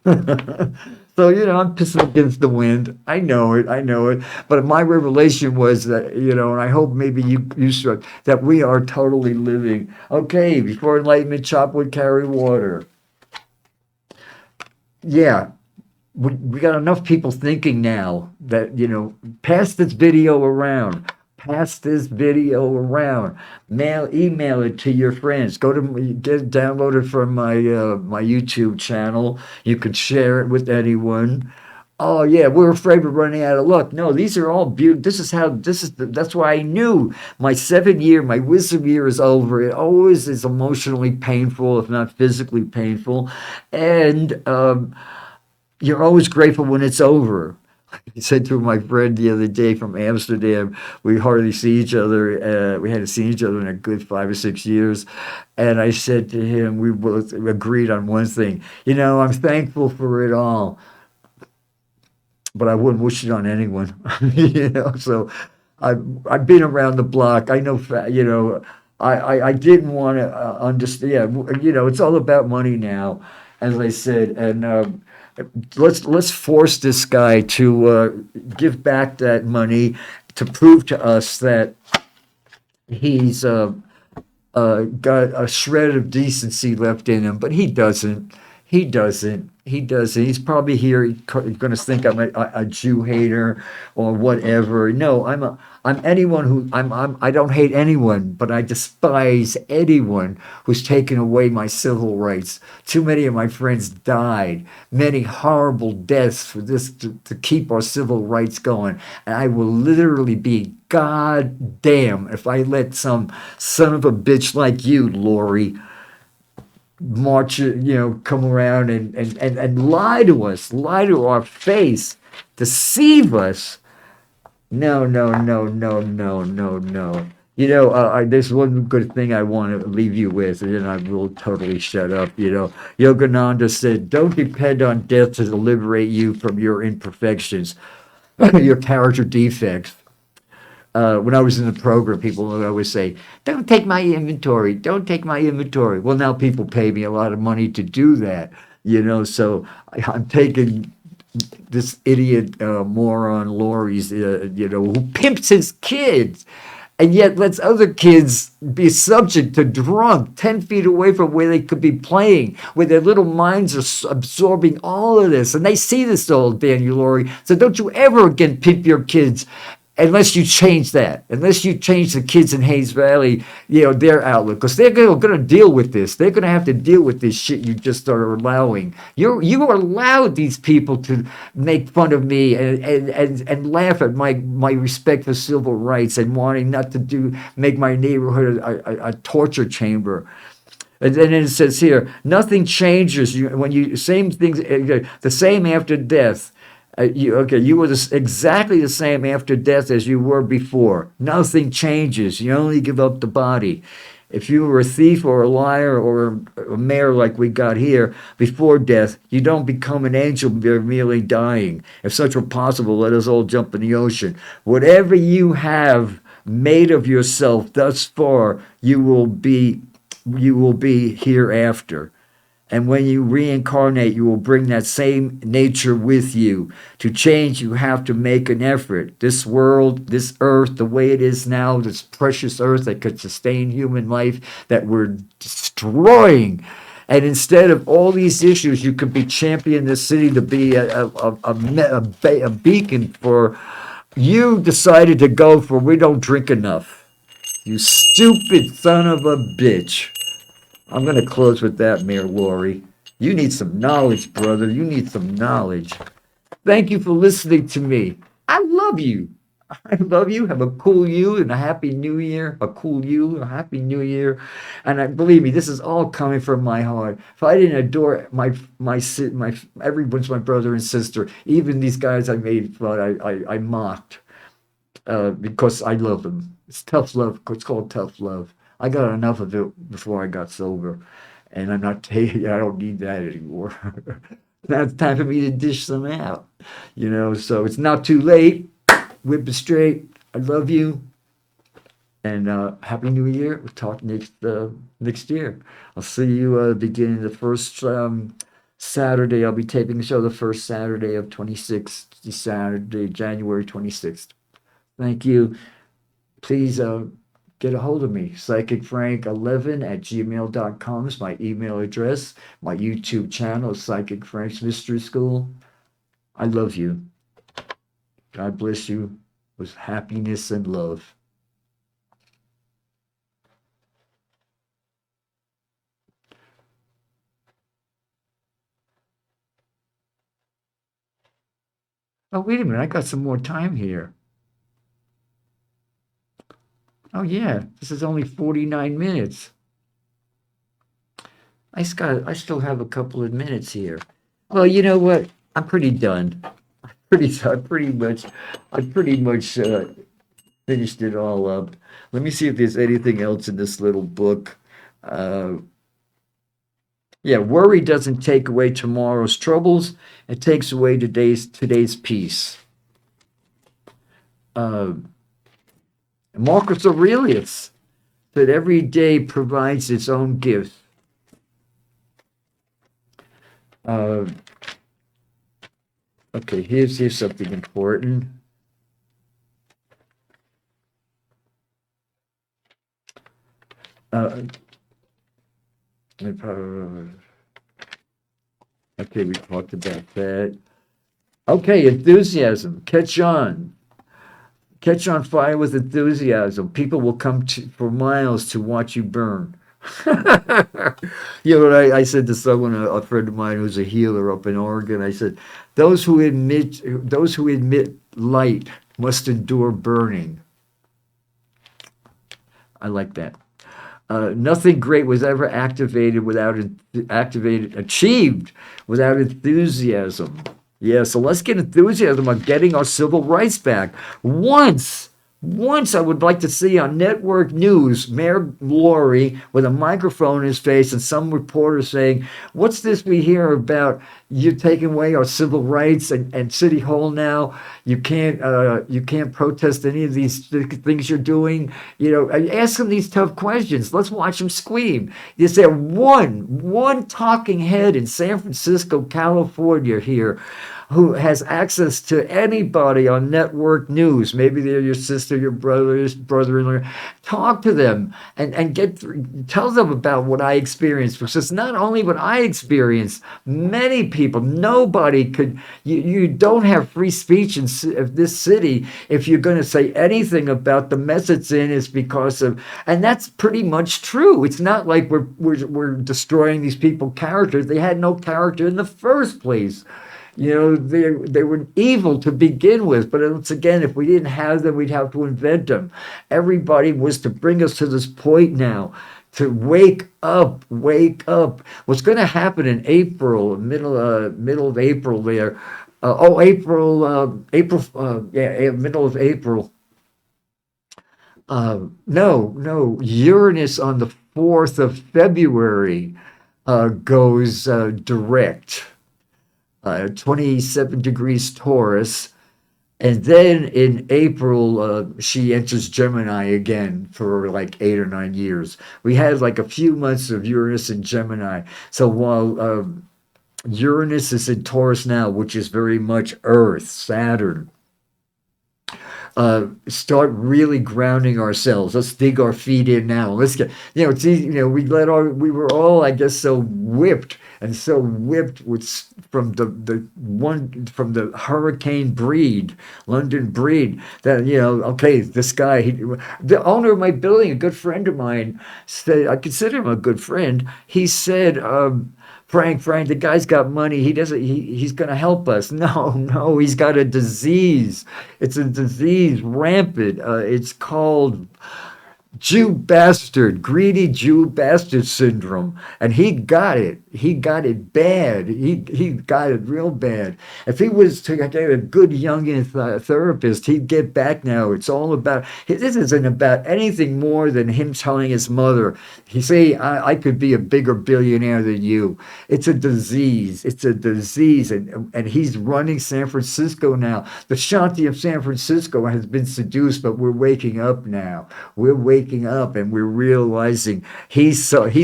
So, I'm pissing against the wind. I know it. I know it. But my revelation was that, and I hope maybe you struck, that we are totally living. Okay, before enlightenment, chop wood, carry water. Yeah, we got enough people thinking now that, pass this video around. Pass this video around. Email it to your friends. Download it from my YouTube channel. You can share it with anyone. Oh yeah, we're afraid we're running out of luck. No, these are all beautiful. That's why I knew my wisdom year is over. It always is emotionally painful, if not physically painful, and you're always grateful when it's over. I said to my friend the other day from Amsterdam, we hardly see each other. We hadn't seen each other in a good 5 or 6 years. And I said to him, we both agreed on one thing. I'm thankful for it all, but I wouldn't wish it on anyone. So I've been around the block. I know, I didn't want to understand. Yeah, it's all about money now, as I said. And let's force this guy to give back that money to prove to us that he's got a shred of decency left in him, but he doesn't. He doesn't. He doesn't. He's probably here going to think I'm a Jew hater or whatever. No, I'm anyone I don't hate anyone, but I despise anyone who's taken away my civil rights. Too many of my friends died, many horrible deaths for this to keep our civil rights going. And I will literally be God damn if I let some son of a bitch like you, Lori, march, come around and lie to us, lie to our face, deceive us. No, no, no, no, no, no, no. There's one good thing I want to leave you with, and then I will totally shut up. Yogananda said, "Don't depend on death to liberate you from your imperfections, your character defects." When I was in the program, people would always say, "Don't take my inventory. Don't take my inventory." Well, now people pay me a lot of money to do that, so I'm taking this idiot moron Lori's, who pimps his kids and yet lets other kids be subject to drunk 10 feet away from where they could be playing, where their little minds are absorbing all of this. And they see this all, Daniel Laurie. So don't you ever again pimp your kids unless you change that, unless you change the kids in Hayes Valley, their outlook, because they're going to deal with this. They're going to have to deal with this shit you just are allowing. You allowed these people to make fun of me and laugh at my respect for civil rights and wanting not to make my neighborhood a torture chamber. And then it says here, nothing changes when you same things, the same after death. You were exactly the same after death as you were before. Nothing changes. You only give up the body. If you were a thief or a liar or a mayor like we got here before death, you don't become an angel merely dying. If such were possible, let us all jump in the ocean. Whatever you have made of yourself thus far, you will be hereafter. And when you reincarnate, you will bring that same nature with you. To change, you have to make an effort. This world, this earth, the way it is now, this precious earth that could sustain human life, that we're destroying. And instead of all these issues, you could be champion this city to be a beacon for. You decided to go for we don't drink enough. You stupid son of a bitch. I'm going to close with that, Mayor Laurie. You need some knowledge, brother. You need some knowledge. Thank you for listening to me. I love you. I love you. Have a cool you and a happy new year. A cool you, a happy new year. And believe me, this is all coming from my heart. If I didn't adore my everyone's my brother and sister, even these guys I made fun, I mocked because I love them. It's tough love. It's called tough love. I got enough of it before I got sober, and I'm not taking. I don't need that anymore. Now it's time for me to dish some out. So it's not too late. Whip it straight. I love you. And Happy New Year. We'll talk next year. I'll see you beginning the first Saturday. I'll be taping the show the first Saturday of 26th, Saturday, January 26th. Thank you. Please get a hold of me. PsychicFrank11 at gmail.com is my email address. My YouTube channel is Psychic Frank's Mystery School. I love you. God bless you with happiness and love. Oh, wait a minute. I got some more time here. Oh, yeah. This is only 49 minutes. I still have a couple of minutes here. Well, you know what? I'm pretty done. I pretty much finished it all up. Let me see if there's anything else in this little book. Uh, yeah, worry doesn't take away tomorrow's troubles. It takes away today's peace. Uh, Marcus Aurelius said every day provides its own gift. Okay, here's something important. Okay, we talked about that. Okay, enthusiasm. Catch on. Catch on fire with enthusiasm. People will come for miles to watch you burn. You know what I said to someone, a friend of mine who's a healer up in Oregon, I said, those who admit light must endure burning. I like that. Nothing great was ever achieved without enthusiasm. Yeah, so let's get enthusiasm on getting our civil rights back. Once I would like to see on network news Mayor Laurie with a microphone in his face and some reporter saying, "What's this we hear about you taking away our civil rights and City Hall now? You can't protest any of these things you're doing. Ask them these tough questions. Let's watch them scream." Is there one talking head in San Francisco, California here who has access to anybody on network news? Maybe they're your sister, your brother-in-law. Talk to them and tell them about what I experienced, because it's not only what I experienced. Many people, nobody could. You don't have free speech in this city if you're going to say anything about the mess it's in. Is because of, and that's pretty much true. It's not like we're destroying these people's characters. They had no character in the first place. They were evil to begin with, but once again, if we didn't have them, we'd have to invent them. Everybody was to bring us to this point now, to wake up. What's going to happen in April, middle of April there? Middle of April. No, Uranus on the 4th of February goes direct. 27 degrees Taurus, and then in April she enters Gemini again for like 8 or 9 years. We had like a few months of Uranus in Gemini. So while Uranus is in Taurus now, which is very much Earth, Saturn, start really grounding ourselves. Let's dig our feet in now. Let's get, it's easy. We were all, I guess, so whipped from the hurricane breed, London breed, that, okay, this guy, the owner of my building, a good friend of mine, said, I consider him a good friend. He said, Frank, the guy's got money. He's going to help us. No, he's got a disease. It's a disease rampant. It's called Jew bastard, greedy Jew bastard syndrome, and he got it. He got it bad. He got it real bad. If he was to get a good Jungian therapist, he'd get back now. It's all about. This isn't about anything more than him telling his mother, "He say I could be a bigger billionaire than you." It's a disease. It's a disease, and he's running San Francisco now. The Shanti of San Francisco has been seduced, but we're waking up now. We're waking up and we're realizing he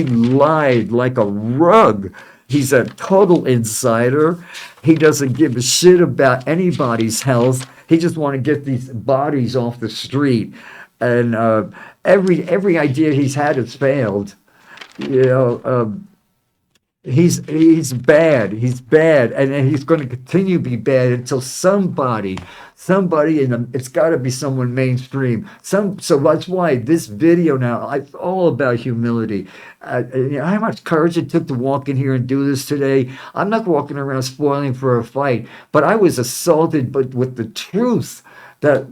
lied like a rug. He's a total insider. He doesn't give a shit about anybody's health. He just want to get these bodies off the street. And every idea he's had has failed. You know, he's bad. He's bad, and he's going to continue to be bad until somebody in the, it's got to be someone mainstream. So that's why this video now, it's all about humility. You know how much courage it took to walk in here and do this today. I'm not walking around spoiling for a fight, but I was assaulted, but with the truth that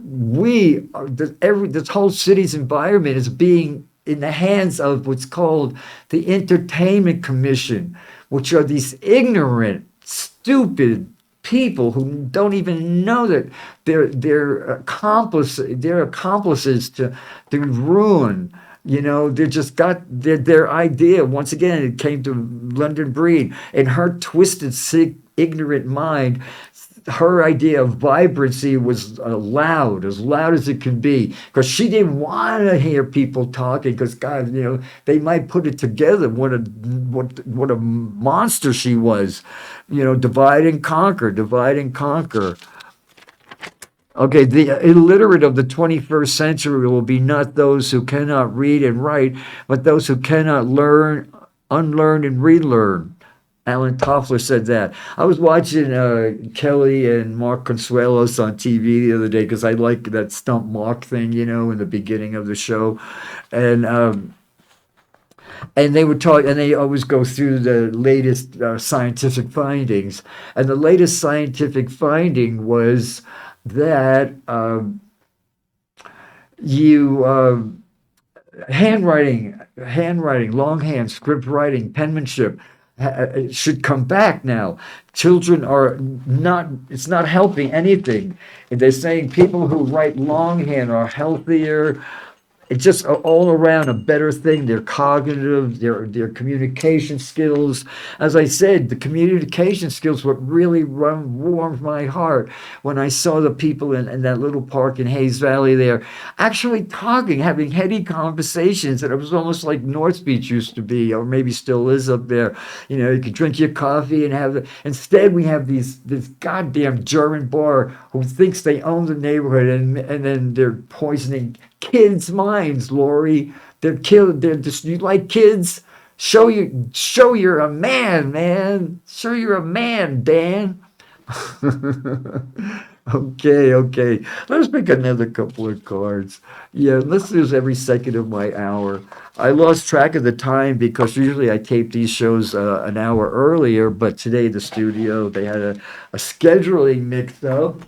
this whole city's environment is being in the hands of what's called the Entertainment Commission, which are these ignorant, stupid people who don't even know that they're accomplices to ruin. You know, they just got their idea. Once again, it came to London Breed. In her twisted, sick, ignorant mind, her idea of vibrancy was as loud as it can be, because she didn't want to hear people talking, because God, you know, they might put it together. What a monster she was, you know, divide and conquer, divide and conquer. Okay, the illiterate of the 21st century will be not those who cannot read and write, but those who cannot learn, unlearn, and relearn. Alan Toffler said that. I was watching Kelly and Mark Consuelos on TV the other day, because I like that stump Mark thing, you know, in the beginning of the show. And they would talk, and they always go through the latest scientific findings. And the latest scientific finding was that you handwriting, longhand, script writing, penmanship should come back now. Children are not, it's not helping anything. And they're saying people who write longhand are healthier. It's just all around a better thing. Their cognitive, their communication skills. As I said, the communication skills, what really warmed my heart when I saw the people in that little park in Hayes Valley there actually talking, having heady conversations. And it was almost like North Beach used to be, or maybe still is up there. You know, you could drink your coffee and have instead we have this goddamn German bar who thinks they own the neighborhood, and then they're poisoning kids' minds, Lori. They're killed. They're just, you like kids? Show you're a man, man. Show you're a man, Dan. Okay. Let's pick another couple of cards. Yeah, let's lose every second of my hour. I lost track of the time because usually I tape these shows an hour earlier, but today the studio, they had a scheduling mix up.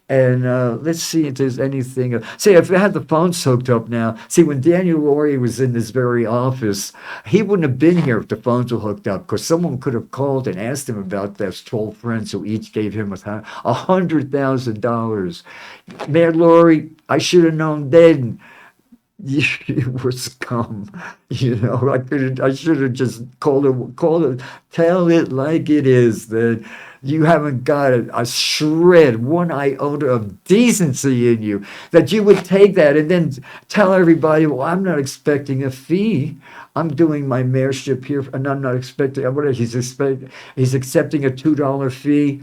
And let's see if there's anything. See, if I had the phones hooked up now. See, when Daniel Laurie was in this very office, he wouldn't have been here if the phones were hooked up, because someone could have called and asked him about those 12 friends who each gave him $100,000. Man, Laurie, I should have known then. You were scum, you know. I should have just called it, tell it like it is, that you haven't got a shred, one iota of decency in you, that you would take that and then tell everybody, well, I'm not expecting a fee. I'm doing my mayorship here, and I'm not expecting, he's accepting a $2 fee.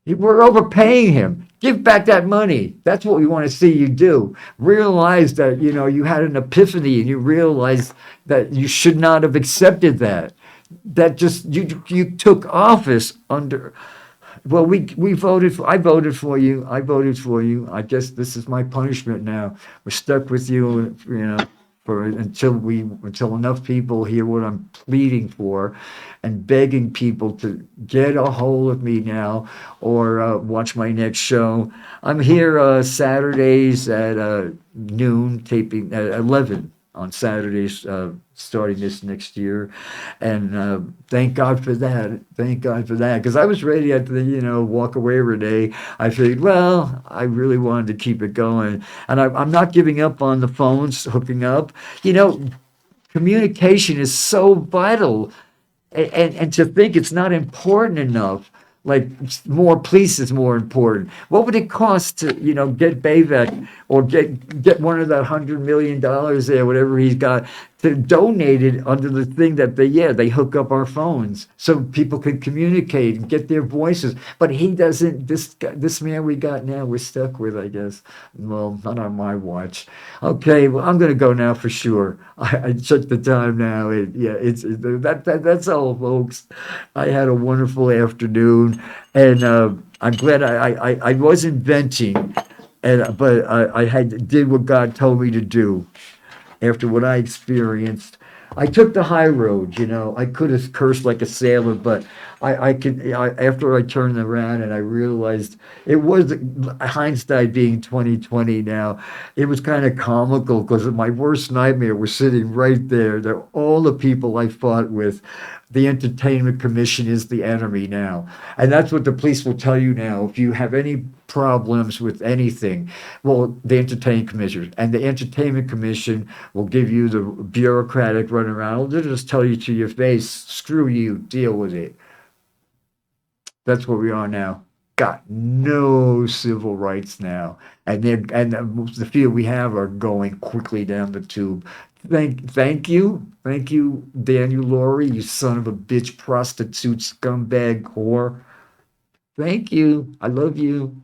We're overpaying him. Give back that money. That's what we want to see you do. Realize that, you know, you had an epiphany and you realized that you should not have accepted that. That just, you took office under, well, we voted for, I voted for you. I guess this is my punishment now. We're stuck with you, you know. for until enough people hear what I'm pleading for and begging people to get a hold of me now or watch my next show. I'm here Saturdays at noon, taping at 11 on Saturdays, starting this next year. And thank God for that. Thank God for that. Because I was ready at the, walk away Renee. I figured, well, I really wanted to keep it going. And I'm not giving up on the phones, hooking up. You know, communication is so vital, and to think it's not important enough, like more police is more important. What would it cost to get Bayvek or get one of that $100 million there, whatever he's got, to donate it under the thing that they hook up our phones so people can communicate and get their voices. But he doesn't. This man we got now, we're stuck with, I guess. Well, not on my watch. Okay, well, I'm gonna go now for sure. I checked the time now. That's all, folks. I had a wonderful afternoon, and I'm glad I wasn't venting, but I did what God told me to do after what I experienced. I took the high road, I could have cursed like a sailor, but after I turned around and I realized it was hindsight being 2020 now, it was kind of comical because my worst nightmare was sitting right there. They're all the people I fought with. The entertainment commission is the enemy now. And that's what the police will tell you now. If you have any problems with anything, well, the entertainment commission and the entertainment commission will give you the bureaucratic runaround. They'll just tell you to your face, screw you, deal with it. That's where we are now. Got no civil rights now, the few we have are going quickly down the tube. Thank you, Daniel Laurie, you son of a bitch, prostitute, scumbag, whore. Thank you. I love you.